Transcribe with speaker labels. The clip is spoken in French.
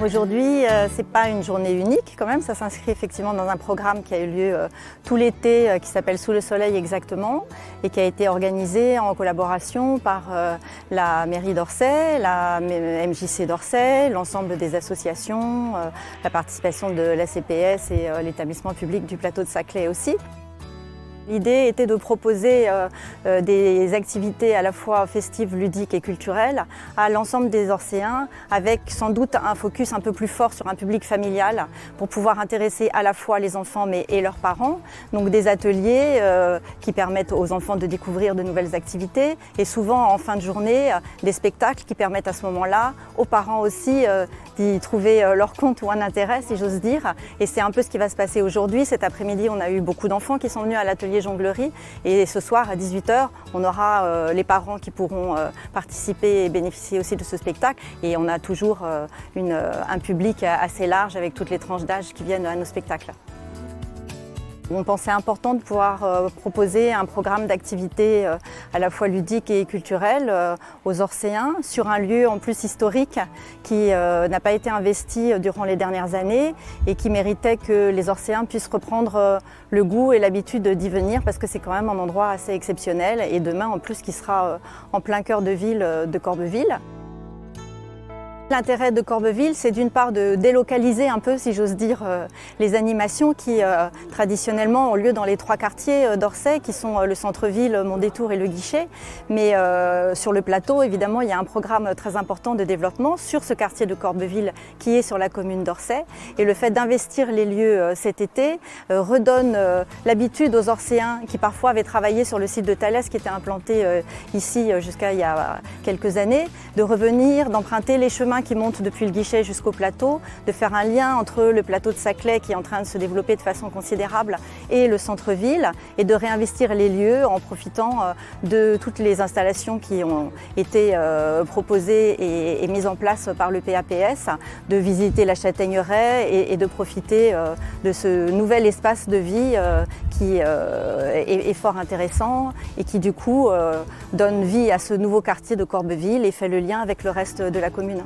Speaker 1: Aujourd'hui, ce n'est pas une journée unique quand même, ça s'inscrit effectivement dans un programme qui a eu lieu tout l'été, qui s'appelle Sous le soleil exactement, et qui a été organisé en collaboration par la mairie d'Orsay, la MJC d'Orsay, l'ensemble des associations, la participation de la CPS et l'établissement public du plateau de Saclay aussi. L'idée était de proposer des activités à la fois festives, ludiques et culturelles à l'ensemble des Orséens, avec sans doute un focus un peu plus fort sur un public familial pour pouvoir intéresser à la fois les enfants et leurs parents. Donc des ateliers qui permettent aux enfants de découvrir de nouvelles activités et souvent en fin de journée des spectacles qui permettent à ce moment-là aux parents aussi d'y trouver leur compte ou un intérêt, si j'ose dire. Et c'est un peu ce qui va se passer aujourd'hui. Cet après-midi, on a eu beaucoup d'enfants qui sont venus à l'atelier jonglerie et ce soir à 18 h, on aura les parents qui pourront participer et bénéficier aussi de ce spectacle et on a toujours un public assez large avec toutes les tranches d'âge qui viennent à nos spectacles. On pensait important de pouvoir proposer un programme d'activités à la fois ludique et culturel aux Orséens sur un lieu en plus historique qui n'a pas été investi durant les dernières années et qui méritait que les Orséens puissent reprendre le goût et l'habitude d'y venir parce que c'est quand même un endroit assez exceptionnel et demain en plus qui sera en plein cœur de ville de Corbeville. L'intérêt de Corbeville, c'est d'une part de délocaliser un peu, si j'ose dire, les animations qui traditionnellement ont lieu dans les trois quartiers d'Orsay, qui sont le centre-ville, Mondétour et le Guichet. Mais sur le plateau, évidemment, il y a un programme très important de développement sur ce quartier de Corbeville qui est sur la commune d'Orsay. Et le fait d'investir les lieux cet été redonne l'habitude aux Orséens qui parfois avaient travaillé sur le site de Thalès qui était implanté ici jusqu'à il y a quelques années, de revenir, d'emprunter les chemins qui montent depuis le Guichet jusqu'au plateau, de faire un lien entre le plateau de Saclay qui est en train de se développer de façon considérable et le centre-ville et de réinvestir les lieux en profitant de toutes les installations qui ont été proposées et mises en place par le PAPS, de visiter la Châtaigneraie et de profiter de ce nouvel espace de vie qui est fort intéressant et qui du coup donne vie à ce nouveau quartier de Corbeville et fait le lien avec le reste de la commune.